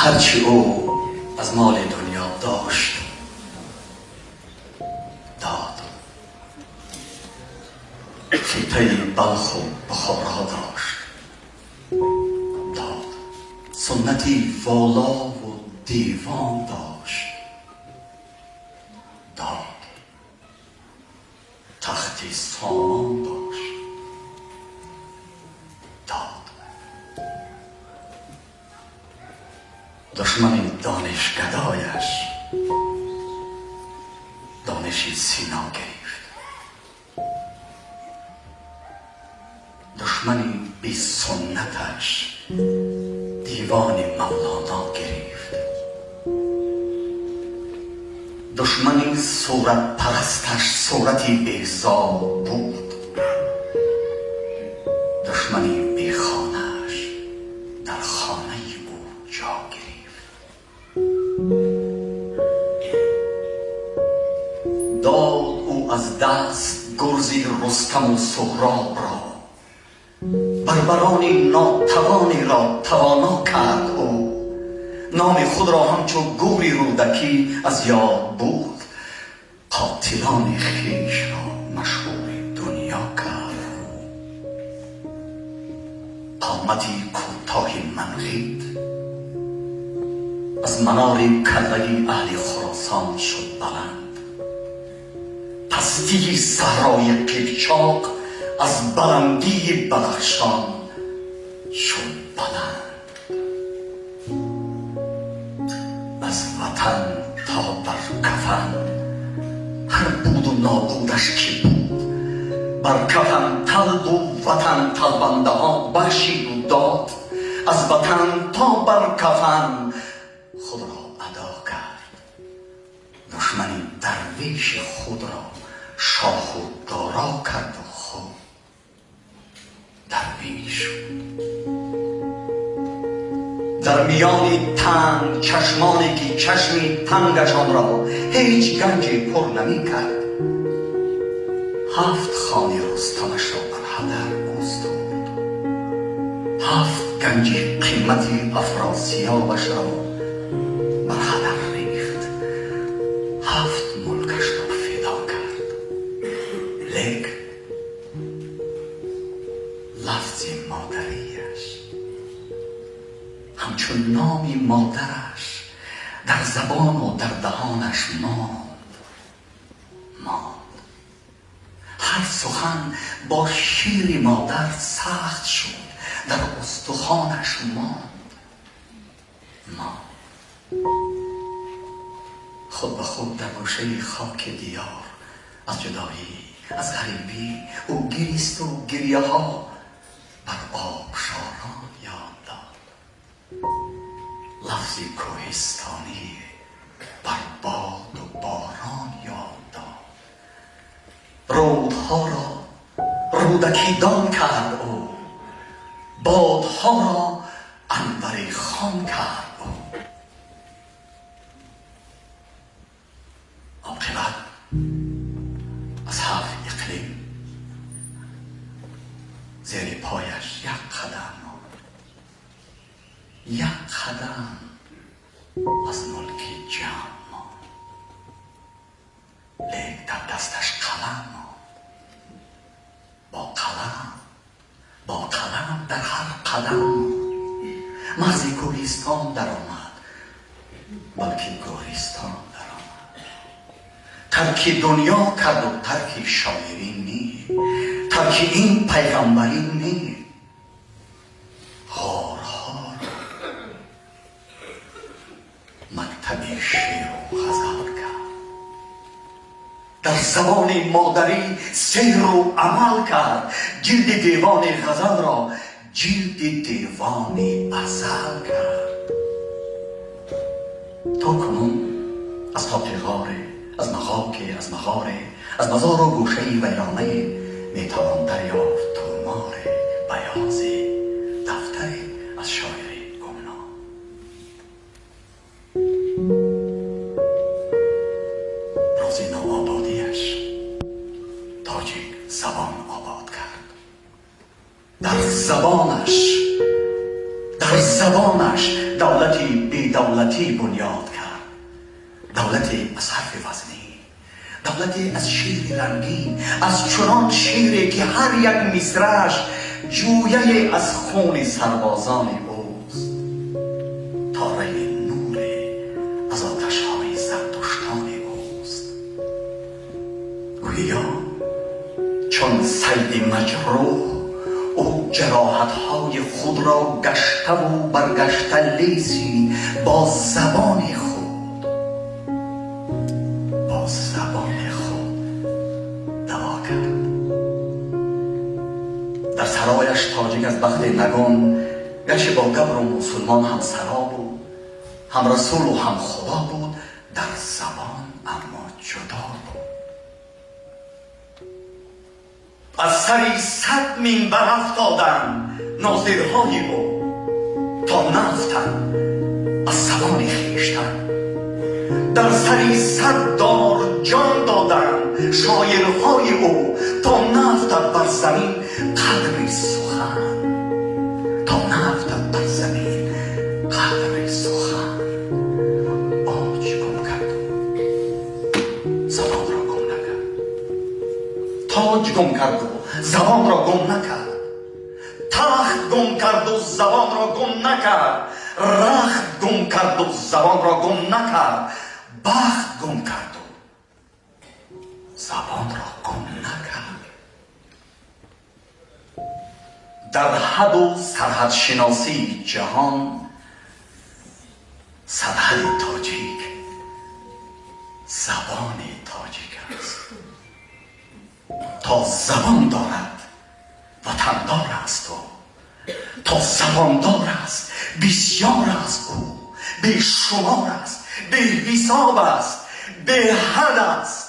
هرچی او از مال دنیا داشت داد. خیطه بلخ و بخارا داشت داد. سنتی والا و دیوان داشت داد. تختی سامان داشت داد. دشمن دانشگدایش دانشی سینا گرفت. دشمنی بی سنتش دیوان مولانا گرفت. دشمنی صورت پرستش صورتی بیزار بود. دشمنی بی خانهش در خانه او جا گرفت. داد او از دست گرزی رستم و سهراب را. بربرانی ناتوانی را توانا کرد او. نام خود را همچو گوری رودکی از یاد بود. قاتلان خویش را مشهور دنیا کرد. قامتی کوتاهی منقید از منار کله اهل خراسان شد بلند. پستی صحرای قیقچاق از بلندی بدخشان شد بلند. از وطن تا بر کفن هر بود و نابودش کی بود. بر کفن طلب و وطن طلبنده ها بخشید و داد. از وطن تا بر کفن خود را ادا کرد. دشمنی درویش خود را شاه و دارا کرد و خود درویش شد. در میان تنگ چشمانی که چشمی تنگشان را هیچ گنجی پر نمی کرد. 7 خانه رستمش را بر هدر اوستود. 7 گنجی قیمتی افراسیابش را بر هدر ریخت. 7 ملکش را فدا کرد. لیک لفظ مادریش همچون نامی مادرش در زبان و در دهانش ماند. هر سخن با شیر مادر سخت شد. در استخوانش ماند. خود به خود در گوشه خاک دیار از جدایی از غریبی او گریست و گریه ها بر آبشاران یاد داد. لفظی کوهستانی بر باد و باران یاد داد. رودها را رودکی دان کرد او. بادها را عنبری خوان کرد او. عاقبت از 7 اقلیم زیر پایش 1 قدم ماند. 1 قدم از ملک جهان ماند. لیک در دستش قلم ماند. با قلم در هر قدم مغز گوریستان در آمد. بلکه گوریستان در آمد. ترک دنیا کرد و ترک شاعری نی. ترک این پیغمبری نی. غارها مکتب شعر و غزل کرد. در زبان مادری سیر و عمل کرد. جلد دیوان غزل را جلد دیوان ازل کرد. تا کنون از تاقیغاره، از مخاکه، از مغاره، از مزار و گوشه ویرانه میتوان دریافت تومار بیازی دفتری از شاعر گمنام. روزی نوآبادیش تاجیک زبان آباد کرد. در زبانش دولتی بی دولتی بنیاد کرد، دولتی از حرف وزنی، دولتی از شعر رنگین، از چنان شعری که هر یک مصرعش جویه از خون سربازان اوست، تاره نور از آتش‌های زردشتان اوست. گویا چون صید مجروح او جراحت‌های خود را گشته و برگشته لیسی با زبان خود دوا کرد. در سرایش تاجیک از بخت نگان، گرچه با گبر و مسلمان هم سرا بود، هم رسول و هم خدا بود، در زبان اما جدا بود. از سری 100 منبر افتادند ناظرهای او تا نفتند از زبان خویشتن، در سری 100 دار جان دادند شاعرهای او تا نفتند بر زمین قدر سخن، تا نفتند بر زمین قدر سخن. آج گم کرد زبان را گم نکرد، تاج گم کرد و زبان را گم نکرد، تخت گم کرد و زبان را گم نکرد، رخت گم کرد و زبان را گم نکرد، بخت گم کرد و زبان را گم نکرد. در حد و سرحد شناسی جهان، سرحد تاجیک زبان تاجیک است. تا زبان دارد وطندار است او، تا زباندار است بسیار است او، بی شمار است، بی حساب است، بی حد است.